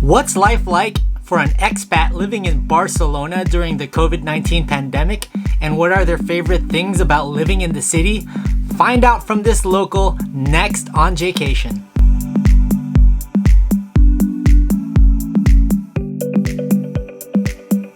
What's life like for an expat living in Barcelona during the COVID-19 pandemic? And what are their favorite things about living in the city? Find out from this local next on Jaycation.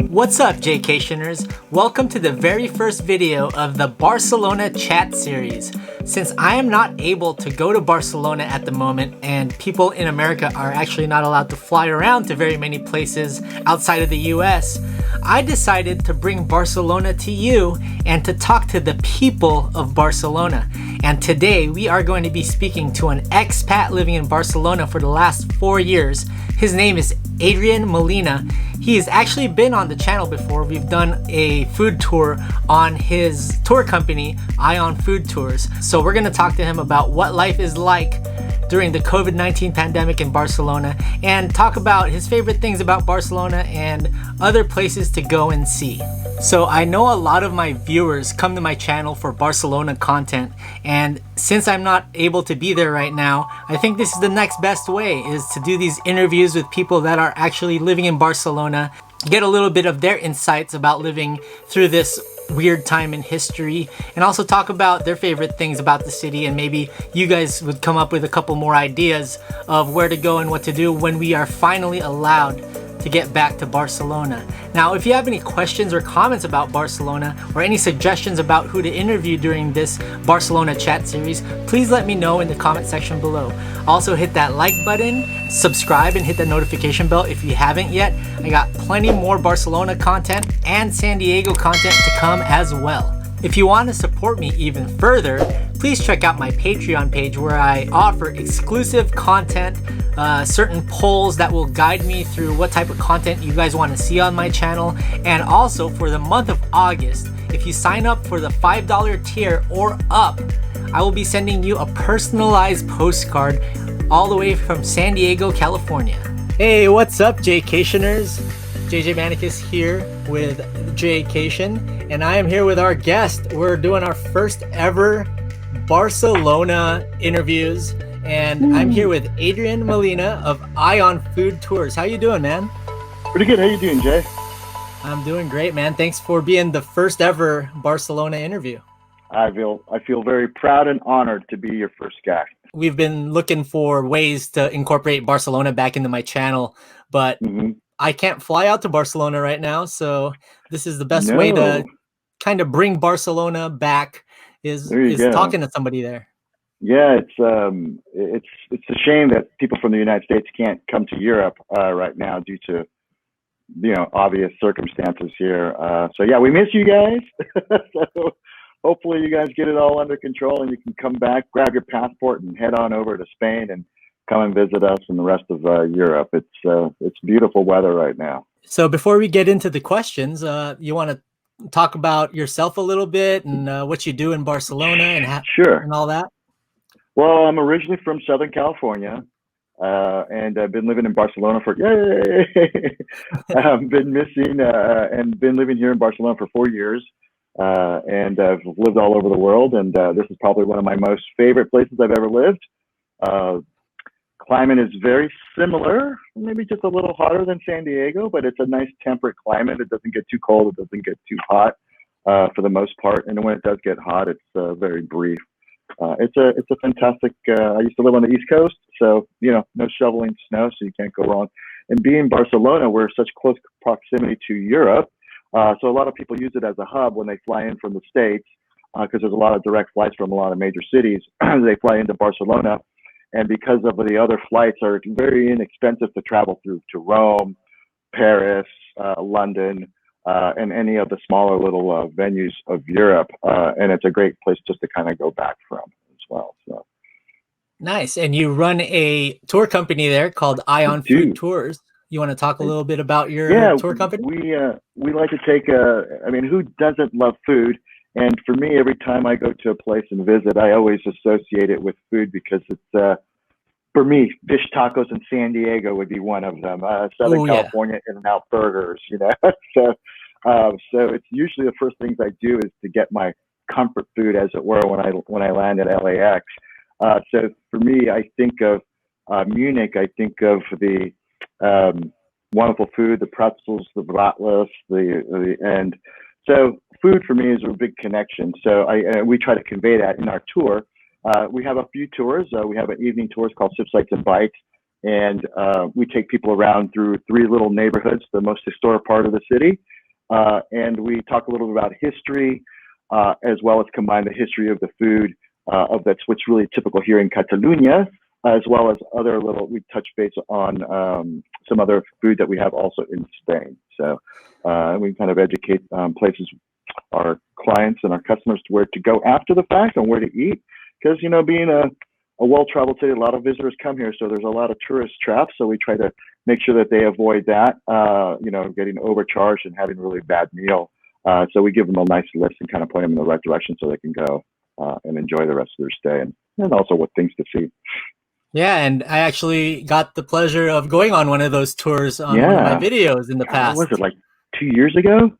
What's up, Jaycationers? Welcome to the very first video of the Barcelona chat series. Since I am not able to go to Barcelona at the moment and people in America are actually not allowed to fly around to very many places outside of the US, I decided to bring Barcelona to you and to talk to the people of Barcelona. And today we are going to be speaking to an expat living in Barcelona for the last 4 years. His name is Adrian Molina. He has actually been on the channel before. We've done a food tour on his tour company, Ion Food Tours. So we're gonna talk to him about what life is like during the COVID-19 pandemic in Barcelona and talk about his favorite things about Barcelona and other places to go and see. So I know a lot of my viewers come to my channel for Barcelona content, and since I'm not able to be there right now, I think this is the next best way, is to do these interviews with people that are actually living in Barcelona, get a little bit of their insights about living through this weird time in history, and also talk about their favorite things about the city, and maybe you guys would come up with a couple more ideas of where to go and what to do when we are finally allowed to get back to Barcelona. Now, if you have any questions or comments about Barcelona or any suggestions about who to interview during this Barcelona chat series, please let me know in the comment section below. Also, hit that like button, subscribe, and hit the notification bell if you haven't yet. I got plenty more Barcelona content and San Diego content to come as well. If you want to support me even further, please check out my Patreon page where I offer exclusive content, certain polls that will guide me through what type of content you guys want to see on my channel. And also for the month of August, if you sign up for the $5 tier or up, I will be sending you a personalized postcard all the way from San Diego, California. Hey, what's up, Jaycationers? JJ Manicus here with Jaycation, and I am here with our guest. We're doing our first ever Barcelona interviews, and I'm here with Adrian Molina of Ion Food Tours. How you doing, man? Pretty good. How you doing, Jay? I'm doing great, man. Thanks for being the first ever Barcelona interview. I feel very proud and honored to be your first guy. We've been looking for ways to incorporate Barcelona back into my channel, but I can't fly out to Barcelona right now, so this is the best way to kind of bring Barcelona back is talking to somebody there. Yeah, it's a shame that people from the United States can't come to Europe right now due to obvious circumstances here. So yeah, we miss you guys. So hopefully you guys get it all under control and you can come back, grab your passport, and head on over to Spain and come and visit us and the rest of Europe. It's beautiful weather right now. So before we get into the questions, you want to talk about yourself a little bit and what you do in Barcelona and Sure. And all that? Well, I'm originally from Southern California, and I've been living in Barcelona for I've been missing and been living here in Barcelona for 4 years, and I've lived all over the world, and this is probably one of my most favorite places I've ever lived. Climate is very similar, maybe just a little hotter than San Diego, but it's a nice temperate climate. It doesn't get too cold. It doesn't get too hot for the most part. And when it does get hot, it's very brief. It's a fantastic, I used to live on the East Coast, so, no shoveling snow, so you can't go wrong. And being in Barcelona, we're such close proximity to Europe. So a lot of people use it as a hub when they fly in from the States, because there's a lot of direct flights from a lot of major cities. They fly into Barcelona. And because of the other flights are very inexpensive to travel through to Rome, Paris, London, and any of the smaller little venues of Europe. And it's a great place just to kind of go back from as well. So nice. And you run a tour company there called Ion Food Tours. You want to talk a little bit about your tour company? We like to take who doesn't love food? And for me, every time I go to a place and visit, I always associate it with food because it's, for me, fish tacos in San Diego would be one of them. Southern California In-N-Out burgers, So it's usually the first things I do is to get my comfort food, as it were, when I land at LAX. So for me, I think of Munich. I think of the Wonderful food, the pretzels, the bratwurst, and so food for me is a big connection. So we try to convey that in our tour. We have a few tours. We have an evening tour called Sip, Sights, and Bites. And we take people around through 3 little neighborhoods, the most historic part of the city. And we talk a little bit about history, as well as combine the history of the food of that's what's really typical here in Catalonia, as well as we touch base on some other food that we have also in Spain. So we kind of educate places, our clients and our customers, to where to go after the fact and where to eat. Because, being a well-traveled city, a lot of visitors come here, so there's a lot of tourist traps. So we try to make sure that they avoid that, getting overcharged and having a really bad meal. So we give them a nice list and kind of point them in the right direction so they can go and enjoy the rest of their stay, and also what things to see. Yeah, and I actually got the pleasure of going on one of those tours on one of my videos in the past. What was it, like 2 years ago?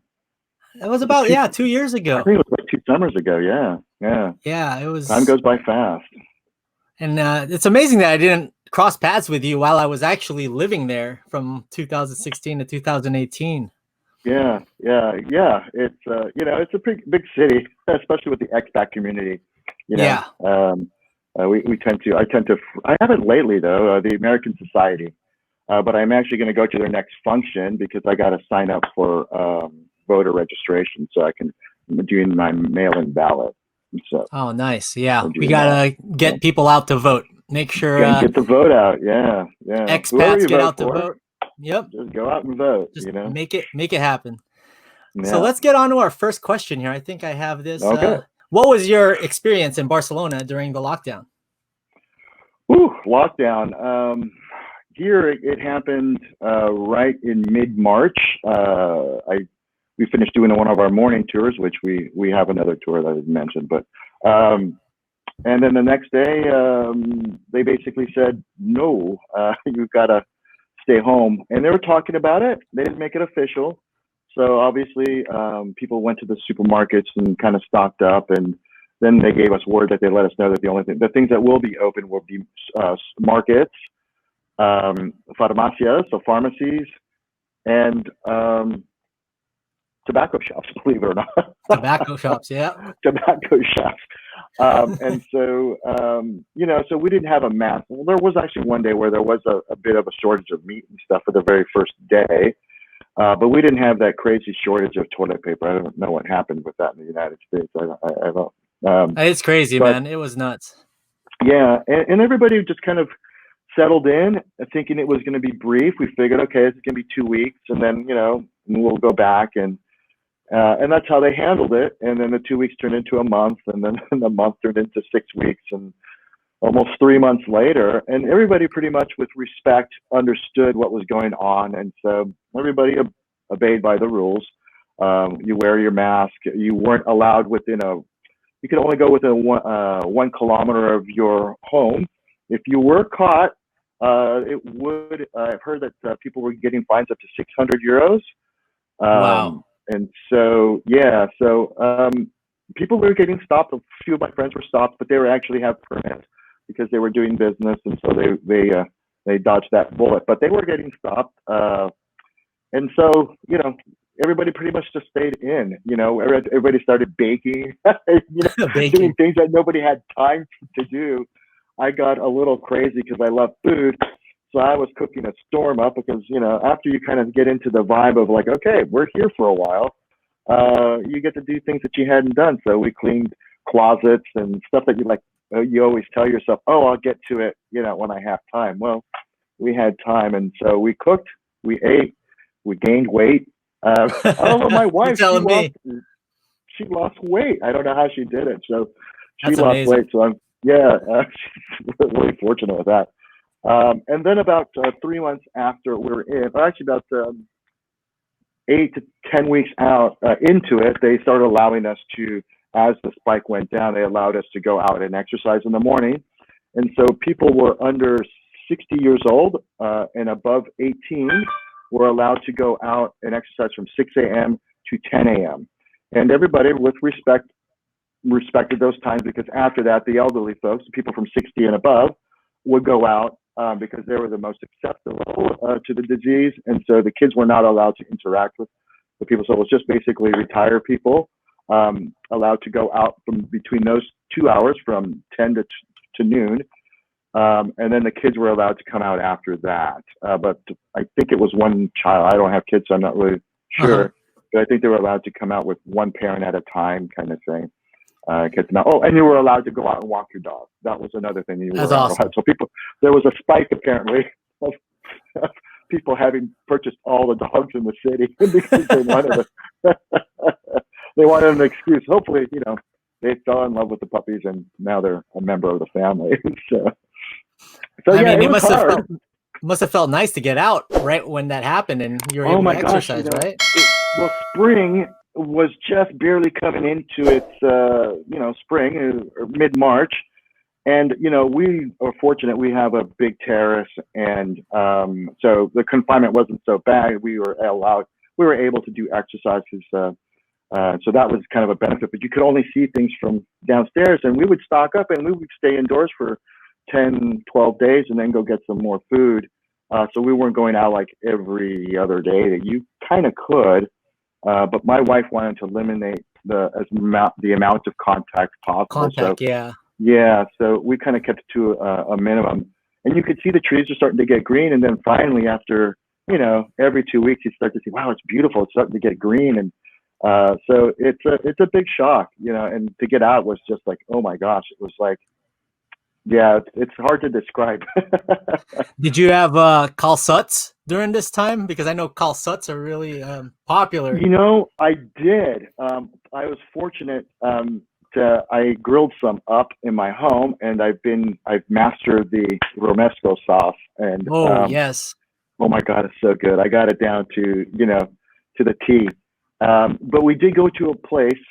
It was about 2 years ago. I think it was like 2 summers ago. Yeah. Yeah, it was. Time goes by fast. And it's amazing that I didn't cross paths with you while I was actually living there from 2016 to 2018. Yeah. It's it's a pretty big city, especially with the expat community. Yeah. I haven't lately though, the American Society, but I'm actually going to go to their next function because I got to sign up for voter registration so I can do my mail-in ballot. So. Oh, nice. Yeah, we gotta get people out to vote. Make sure get the vote out. Yeah. Expats get out to vote. Yep. Just go out and vote. Just make it happen. Yeah. So let's get on to our first question here. I think I have this. Okay. What was your experience in Barcelona during the lockdown? Lockdown. Here it happened right in mid-March. We finished doing one of our morning tours, which we have another tour that I didn't mention, but and then the next day they basically said no, you've got to stay home, and they were talking about it. They didn't make it official, so obviously people went to the supermarkets and kind of stocked up, and then they gave us word that they let us know that the things that will be open will be markets, farmacias, so pharmacies, and tobacco shops, believe it or not. Tobacco shops, yeah. Tobacco shops. And so, so we didn't have a mass. Well, there was actually one day where there was a bit of a shortage of meat and stuff for the very first day. But we didn't have that crazy shortage of toilet paper. I don't know what happened with that in the United States. I don't. It's crazy, man. It was nuts. Yeah. And everybody just kind of settled in thinking it was going to be brief. We figured, okay, it's going to be 2 weeks, and then, we'll go back, and that's how they handled it. And then the 2 weeks turned into a month, and then the month turned into 6 weeks, and almost 3 months later. And everybody pretty much with respect understood what was going on. And so everybody obeyed by the rules. You wear your mask. You weren't allowed you could only go within 1 kilometer of your home. If you were caught, I've heard that people were getting fines up to 600 euros. Wow. And so, people were getting stopped. A few of my friends were stopped, but they were actually have permits because they were doing business, and so they dodged that bullet. But they were getting stopped, and so everybody pretty much just stayed in. Everybody started baking, doing things that nobody had time to do. I got a little crazy because I love food. So I was cooking a storm up because, after you kind of get into the vibe of like, okay, we're here for a while, you get to do things that you hadn't done. So we cleaned closets and stuff that you always tell yourself, oh, I'll get to it, when I have time. Well, we had time. And so we cooked, we ate, we gained weight. My wife, she lost weight. I don't know how she did it. So she lost weight. So I'm really fortunate with that. And then about 3 months after we were in, actually about 8 to 10 weeks out into it, they started allowing us to, as the spike went down, they allowed us to go out and exercise in the morning. And so people were under 60 years old and above 18 were allowed to go out and exercise from 6 a.m. to 10 a.m. And everybody with respected those times, because after that, the elderly folks, people from 60 and above, would go out because they were the most susceptible to the disease. And so the kids were not allowed to interact with the people. So it was just basically retired people allowed to go out from between those 2 hours from 10 to noon. And then the kids were allowed to come out after that. But I think it was one child. I don't have kids, so I'm not really sure. But I think they were allowed to come out with one parent at a time, kind of thing. Get them out. Oh, and you were allowed to go out and walk your dog. That was another thing you were allowed. Awesome. So there was a spike apparently of people having purchased all the dogs in the city because they wanted an excuse. Hopefully, they fell in love with the puppies and now they're a member of the family. So I yeah, mean, it must have felt nice to get out right when that happened and you were able to exercise, right? Well, spring was just barely coming into its, spring or mid-March. And, we are fortunate. We have a big terrace. And so the confinement wasn't so bad. We were able to do exercises. So that was kind of a benefit. But you could only see things from downstairs. And we would stock up and we would stay indoors for 10, 12 days and then go get some more food. So we weren't going out like every other day that you kind of could. But my wife wanted to eliminate the amount of contact possible. Yeah, so we kind of kept it to a minimum. And you could see the trees are starting to get green. And then finally, after, every 2 weeks, you start to see, wow, it's beautiful. It's starting to get green. And so it's a big shock, and to get out was just like, oh my gosh, it was like, yeah, it's hard to describe. Did you have calçots during this time? Because I know calçots are really popular. I did. I was fortunate. I grilled some up in my home, and I've mastered the romesco sauce. And yes, oh my God, it's so good. I got it down to to the T. But we did go to a place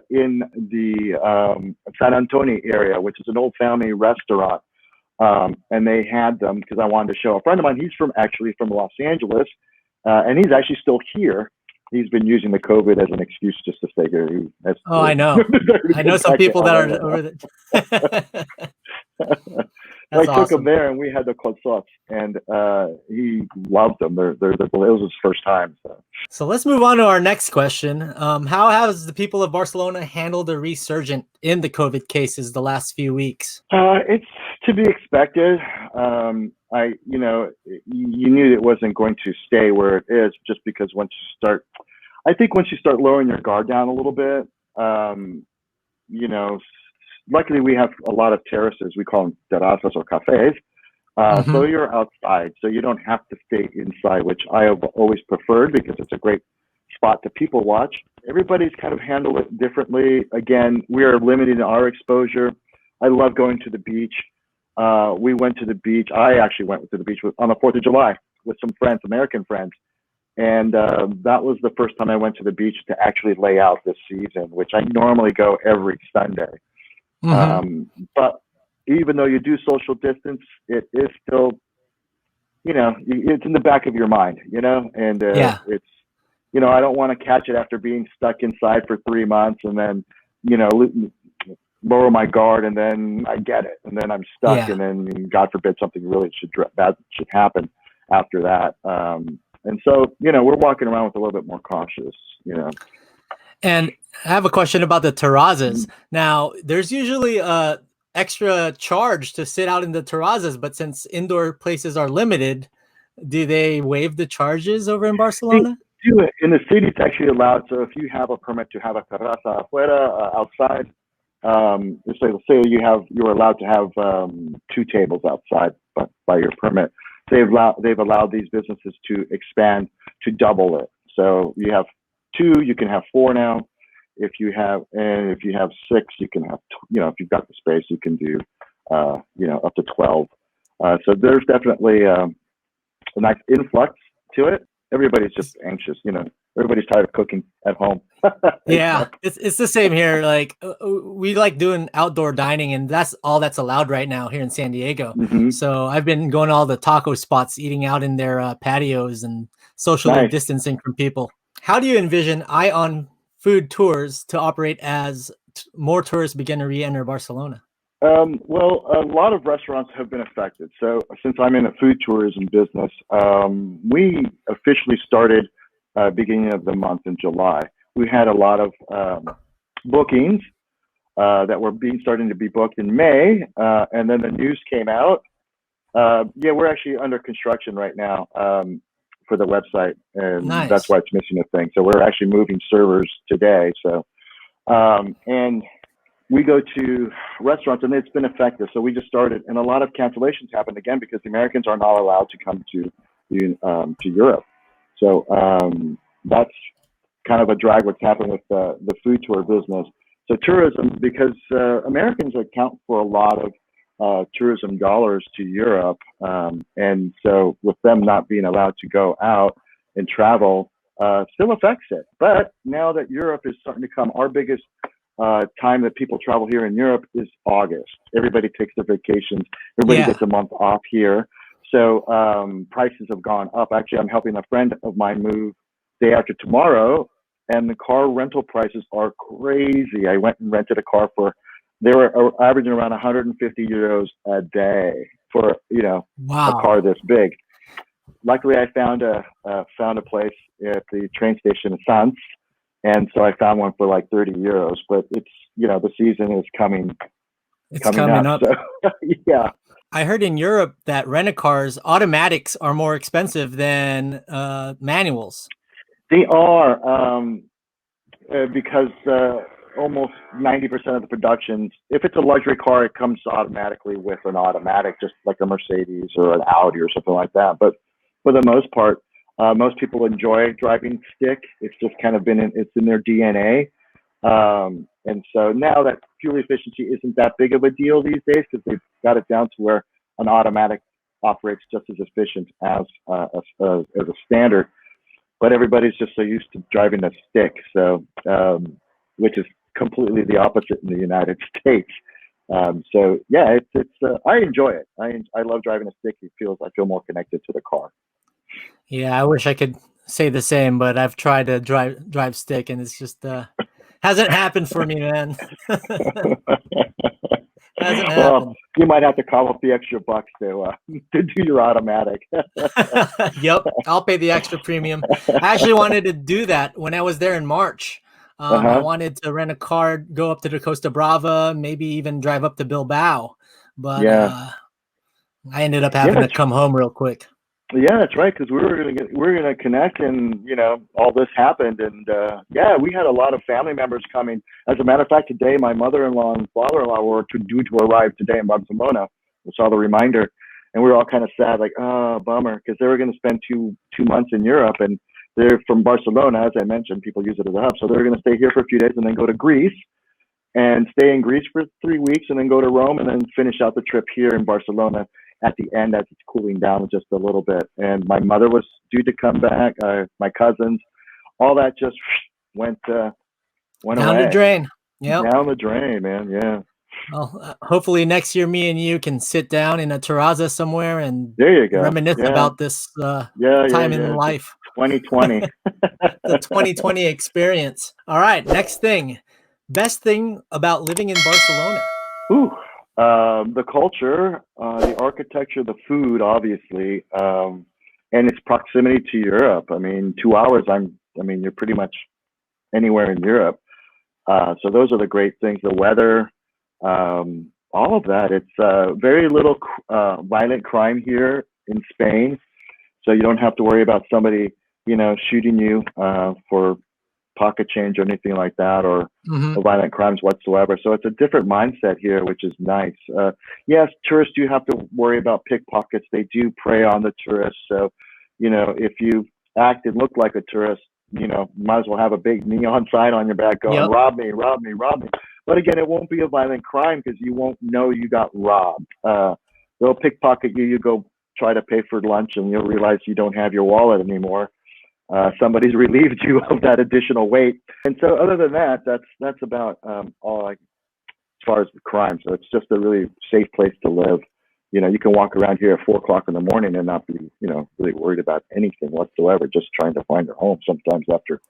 in the San Antonio area, which is an old family restaurant. And they had them because I wanted to show a friend of mine. He's actually from Los Angeles, and he's actually still here. He's been using the COVID as an excuse just to stay here. I know. I know some people that are over there. I took him there, and we had the croissants, and he loved them. It was his first time. So let's move on to our next question. How has the people of Barcelona handled the resurgence in the COVID cases the last few weeks? It's to be expected. You knew it wasn't going to stay where it is, just because once you start lowering your guard down a little bit, luckily we have a lot of terraces. We call them terrazas or cafes. So you're outside, so you don't have to stay inside, which I have always preferred because it's a great spot to people watch. Everybody's kind of handled it differently. Again, we are limited in our exposure. I love going to the beach. We went to the beach. I actually went to the beach on the 4th of July with some friends, American friends. And that was the first time I went to the beach to actually lay out this season, which I normally go every Sunday. But even though you do social distance, it is still, it's in the back of your mind, and it's, I don't want to catch it after being stuck inside for 3 months and then, lower my guard and then I get it and then I'm stuck and then God forbid something really bad should happen after that. And so, we're walking around with a little bit more cautious, And I have a question about the terrazas. Now, there's usually a extra charge to sit out in the terrazas, but since indoor places are limited, do they waive the charges over in Barcelona? They do it. In the city, it's actually allowed. So if you have a permit to have a terraza afuera, outside, let's say you're allowed to have 2 tables outside by your permit. They've allowed these businesses to expand to double it. So you have 2, you can have 4 now. If you have 6, you can have, if you've got the space, you can do, up to 12. So there's definitely a nice influx to it. Everybody's just anxious, everybody's tired of cooking at home. Yeah, it's the same here. Like we like doing outdoor dining, and that's all that's allowed right now here in San Diego. So I've been going to all the taco spots, eating out in their patios and socially distancing from people. How do you envision Ion Food Tours to operate as more tourists begin to re-enter Barcelona? Well, a lot of restaurants have been affected. So since I'm in the food tourism business, we officially started beginning of the month in July. We had a lot of bookings that were starting to be booked in May, and then the news came out. Yeah, we're actually under construction right now for the website, and that's Nice. why it's missing a thing. So we're actually moving servers today. So and we go to restaurants, and it's been effective. So we just started, and a lot of cancellations happened again because the Americans are not allowed to come to Europe. So that's kind of a drag what's happened with the food tour business. So tourism, because Americans account for a lot of tourism dollars to Europe, and so with them not being allowed to go out and travel, still affects it. But now that Europe is starting to come, our biggest time that people travel here in Europe is August. Everybody takes their vacations. Everybody Yeah. gets a month off here. So prices have gone up. Actually, I'm helping a friend of mine move day after tomorrow, and the car rental prices are crazy. I went and rented a car they were averaging around 150 euros a day for, a Wow. car this big. Luckily, I found a place at the train station in Sans, and so I found one for like 30 euros. But it's, the season is coming up. So yeah. I heard in Europe that rent-a-cars automatics are more expensive than manuals. They are, because almost 90% of the productions, if it's a luxury car, it comes automatically with an automatic, just like a Mercedes or an Audi or something like that. But for the most part, most people enjoy driving stick. It's just kind of it's in their DNA. And so now that fuel efficiency isn't that big of a deal these days, because they've got it down to where an automatic operates just as efficient as a standard. But everybody's just so used to driving a stick, so which is completely the opposite in the United States. So yeah, it's I enjoy it. I love driving a stick. I feel more connected to the car. Yeah, I wish I could say the same, but I've tried to drive stick, and it's just hasn't happened for me, man. Hasn't Well, happened. you might have to call up the extra bucks to do your automatic. Yep, I'll pay the extra premium. I actually wanted to do that when I was there in March. I wanted to rent a car, go up to the Costa Brava, maybe even drive up to Bilbao, but Yeah. I ended up having to come home real quick. Yeah, that's right. Because we were gonna connect, and all this happened, and yeah, we had a lot of family members coming. As a matter of fact, today my mother-in-law and father-in-law were due to arrive today in Barcelona. We saw the reminder, and we were all kind of sad, like, oh, bummer, because they were going to spend two months in Europe, and they're from Barcelona, as I mentioned. People use it as a hub, so they were going to stay here for a few days and then go to Greece and stay in Greece for 3 weeks, and then go to Rome, and then finish out the trip here in Barcelona at the end as it's cooling down just a little bit. And my mother was due to come back, my cousins, all that just went down away. the drain. Yep. Down the drain, man. Yeah. Well, hopefully next year me and you can sit down in a terraza somewhere and there you go. Reminisce about this time in life. 2020. The 2020 experience. All right, next thing. Best thing about living in Barcelona? Ooh. The culture, the architecture, the food, obviously, and its proximity to Europe. I mean, 2 hours, you're pretty much anywhere in Europe. So those are the great things. The weather, all of that. It's very little violent crime here in Spain. So you don't have to worry about somebody, shooting you for pocket change or anything like that, or violent crimes whatsoever. So it's a different mindset here, which is nice. Yes, tourists do have to worry about pickpockets. They do prey on the tourists. So, if you act and look like a tourist, might as well have a big neon sign on your back going, rob me, rob me, rob me. But again, it won't be a violent crime because you won't know you got robbed. They'll pickpocket you. You go try to pay for lunch and you'll realize you don't have your wallet anymore. Somebody's relieved you of that additional weight. And so other than that, that's about all as far as the crime. So it's just a really safe place to live. You can walk around here at 4:00 in the morning and not be, really worried about anything whatsoever, just trying to find your home sometimes after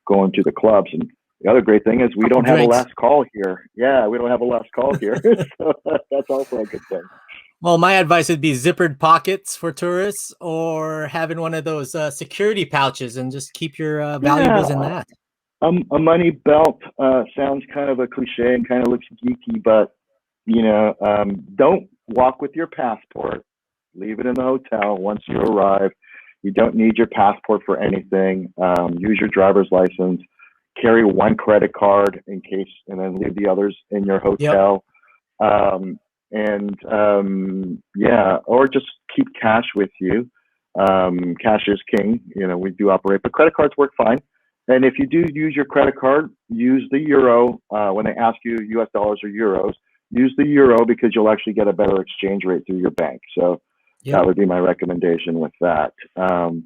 going to the clubs and The other great thing is we Couple don't have a drinks. last call here. Yeah, we don't have a last call here. So that's also a good thing. Well, my advice would be zippered pockets for tourists, or having one of those security pouches and just keep your valuables in Yeah, that. a money belt sounds kind of a cliche and kind of looks geeky, but don't walk with your passport. Leave it in the hotel once you arrive. You don't need your passport for anything. Use your driver's license. Carry one credit card in case, and then leave the others in your Yep. hotel. Yeah, or just keep cash with you. Cash is king. We do operate, but credit cards work fine. And if you do use your credit card, use the euro when they ask you US dollars or euros. Use the euro because you'll actually get a better exchange rate through your bank. So Yep. that would be my recommendation with that. And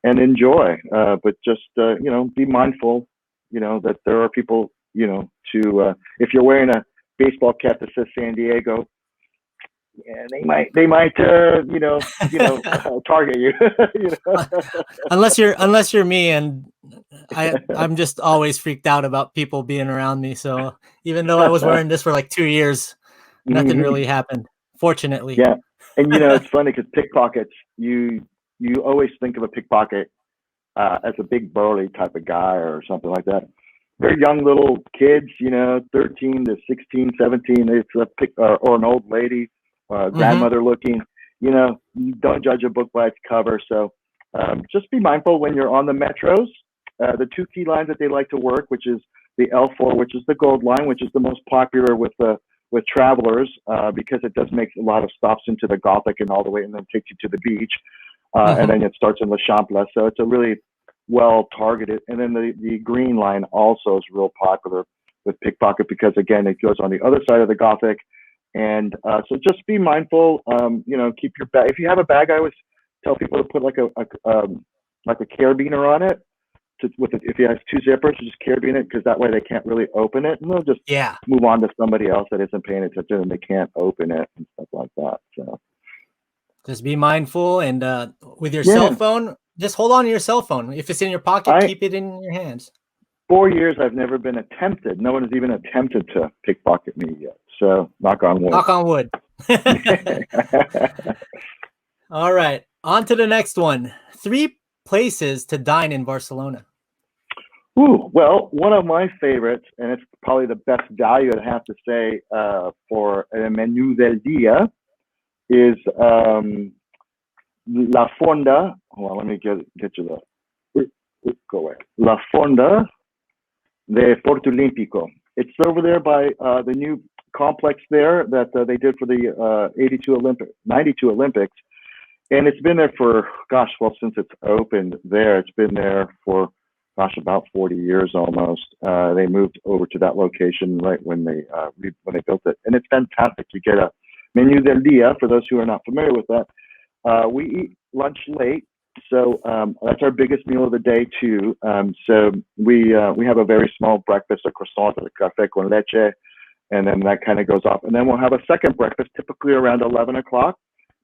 enjoy, but just be mindful, that there are people, to if you're wearing a baseball cap that says San Diego, yeah, they might target you. unless you're me, and I'm just always freaked out about people being around me. So even though I was wearing this for like 2 years, nothing Mhm. really happened, fortunately. Yeah, and it's funny because pickpockets, you always think of a pickpocket as a big burly type of guy or something like that. They're young little kids, 13 to 16, 17. It's a or an old lady, Hmm. grandmother looking. You don't judge a book by its cover. So just be mindful when you're on the metros. The two key lines that they like to work, which is the L4, which is the gold line, which is the most popular with travelers because it does make a lot of stops into the Gothic and all the way, and then takes you to the beach. And Hmm. then it starts in Le Champlain. So it's a really well targeted. And then the green line also is real popular with pickpocket because, again, it goes on the other side of the Gothic. And so just be mindful. Keep your bag. If you have a bag, I always tell people to put like a carabiner on it. If you have two zippers, just carabine it because that way they can't really open it, and they'll just Yeah. move on to somebody else that isn't paying attention and they can't open it and stuff like that. So Just be mindful, and with your cell yeah, phone, just hold on to your cell phone. If it's in your pocket, I keep it in your hands. 4 years I've never been attempted. No one has even attempted to pickpocket me yet. So knock on wood. Knock on wood. All right, on to the next one. 3 places to dine in Barcelona. Ooh, well, one of my favorites, and it's probably the best value I have to say for a menu del dia, is La Fonda. Hold on, let me get you the go away. La Fonda de Porto Olímpico. It's over there by the new complex there that they did for the 92 Olympics. And it's been there for, since it's opened there, it's been there for, about 40 years almost. They moved over to that location right when they built it. And it's fantastic. You get a menu del dia, for those who are not familiar with that. We eat lunch late. So that's our biggest meal of the day too. So we have a very small breakfast, a croissant, a café con leche, and then that kind of goes off. And then we'll have a second breakfast, typically around 11 o'clock,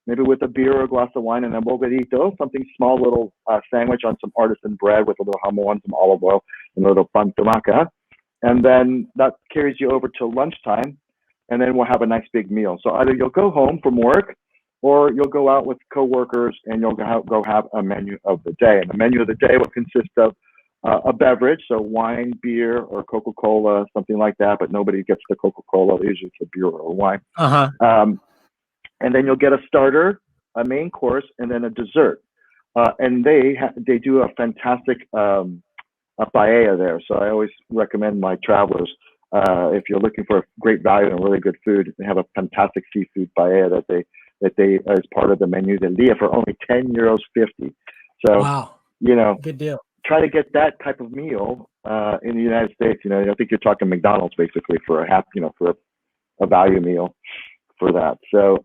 maybe with a beer or a glass of wine, and then bocadito, something small, little sandwich on some artisan bread with a little jamon, some olive oil, and a little pan tumaca. And then that carries you over to lunchtime, and then we'll have a nice big meal. So either you'll go home from work, or you'll go out with coworkers and you'll go have a menu of the day. And the menu of the day will consist of a beverage, so wine, beer, or Coca-Cola, something like that, but nobody gets the Coca-Cola. Usually it's a beer or a wine. Uh-huh. And then you'll get a starter, a main course, and then a dessert. And they do a fantastic a paella there. So I always recommend my travelers, if you're looking for a great value and really good food, they have a fantastic seafood paella that they as part of the menu del dia for only €10.50. So Wow. Good deal. try to get that type of meal in the United States. I think you're talking McDonald's basically for for a value meal for that. So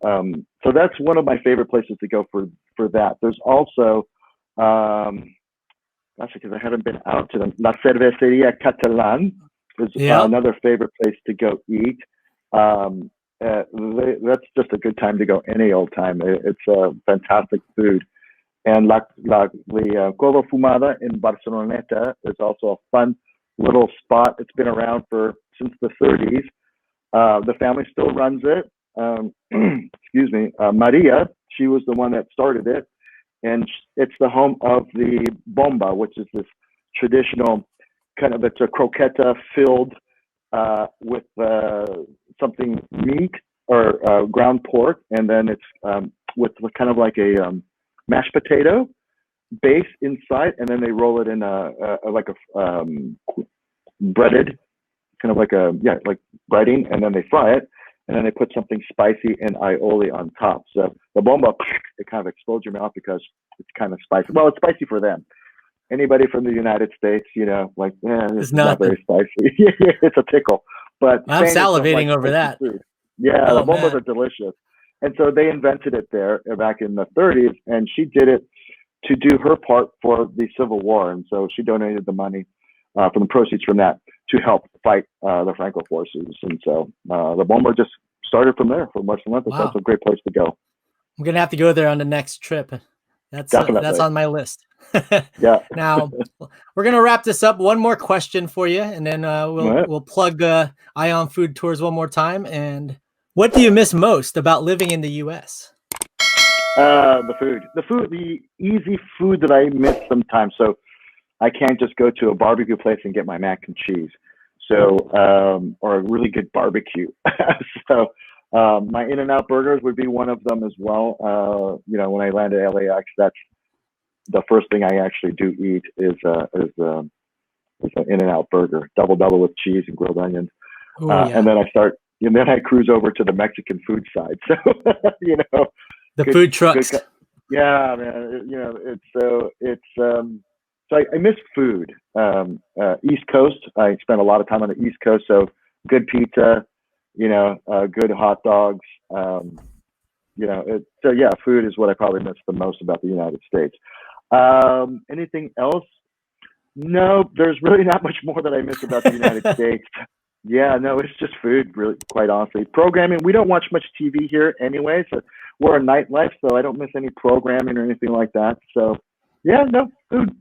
so that's one of my favorite places to go for that. There's also because I haven't been out to them. La Cerveceria Catalan is another favorite place to go eat. That's just a good time to go any old time. It's fantastic food. And the Cova Fumada in Barceloneta is also a fun little spot. It's been around since the 30s. The family still runs it. Excuse me. Maria, she was the one that started it. And it's the home of the bomba, which is this traditional it's a croqueta filled with something meat or ground pork, and then it's with kind of like a mashed potato base inside, and then they roll it in a breaded, kind of like like breading, and then they fry it, and then they put something spicy and aioli on top. So the bomba, it kind of explodes your mouth because it's kind of spicy. Well, it's spicy for them. Anybody from the United States, it's not very spicy. It's a tickle. But I'm salivating over that. Food. Yeah, the bombas are delicious. And so they invented it there back in the 30s, and she did it to do her part for the Civil War. And so she donated the money from the proceeds from that to help fight the Franco forces. And so the bomba just started from there, from Barcelona. Wow. That's a great place to go. I'm going to have to go there on the next trip. That's on my list. Yeah. Now we're gonna wrap this up. One more question for you, and then we'll plug Ion Food Tours one more time. And what do you miss most about living in the U.S.? The food, the easy food that I miss sometimes. So I can't just go to a barbecue place and get my mac and cheese. So or a really good barbecue. So my In-N-Out burgers would be one of them as well. When I land at LAX, that's the first thing I actually do eat is an In-N-Out burger, double with cheese and grilled onions. Ooh, yeah. And then I cruise over to the Mexican food side. So the food trucks. Yeah, man. So I miss food. East Coast. I spent a lot of time on the East Coast, so good pizza. Good hot dogs. Food is what I probably miss the most about the United States. Anything else? No, there's really not much more that I miss about the United States. Yeah, no, it's just food, really, quite honestly. Programming, we don't watch much TV here anyway, so we're a nightlife, so I don't miss any programming or anything like that. So, yeah, no, food.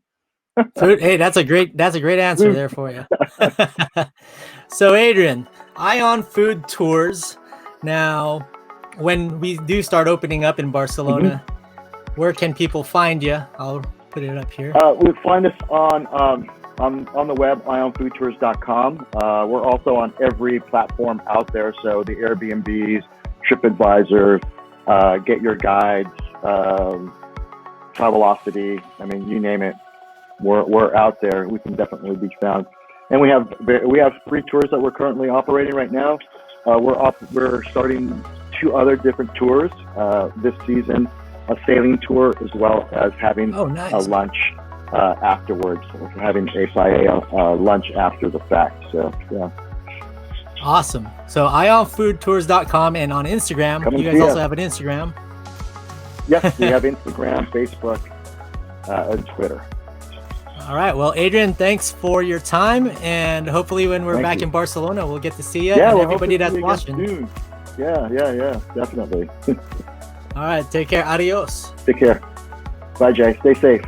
Food. Hey, that's a great answer there for you. So, Adrian, Ion Food Tours. Now, when we do start opening up in Barcelona, where can people find you? I'll put it up here. We'll find us on the web, ionfoodtours.com. We're also on every platform out there. So the Airbnbs, TripAdvisor, Get Your Guides, Travelocity. I mean, you name it. We're out there. We can definitely be found. And we have 3 tours that we're currently operating right now. We're starting 2 other different tours this season. A sailing tour, as well as having a lunch afterwards. We're having a paella lunch after the fact. So, yeah. Awesome. So, ionfoodtours.com, and on Instagram, you guys also have an Instagram. Yes, we have Instagram, Facebook, and Twitter. All right. Well, Adrian, thanks for your time, and hopefully when we're back in Barcelona, we'll get to see you and everybody that's watching. Yeah, definitely. All right, take care. Adios. Take care. Bye, Jay. Stay safe.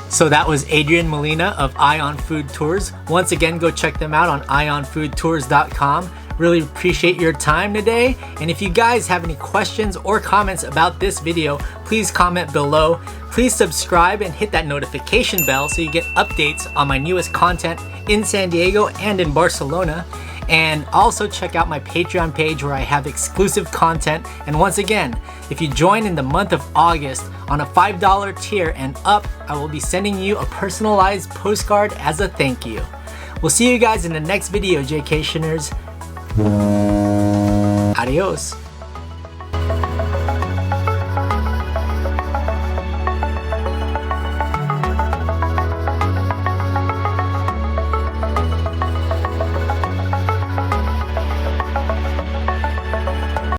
So that was Adrian Molina of Ion Food Tours. Once again, go check them out on ionfoodtours.com. Really appreciate your time today. And if you guys have any questions or comments about this video, please comment below. Please subscribe and hit that notification bell so you get updates on my newest content in San Diego and in Barcelona. And also check out my Patreon page where I have exclusive content. And once again, if you join in the month of August on a $5 tier and up, I will be sending you a personalized postcard as a thank you. We'll see you guys in the next video, Jaycationers. Adios.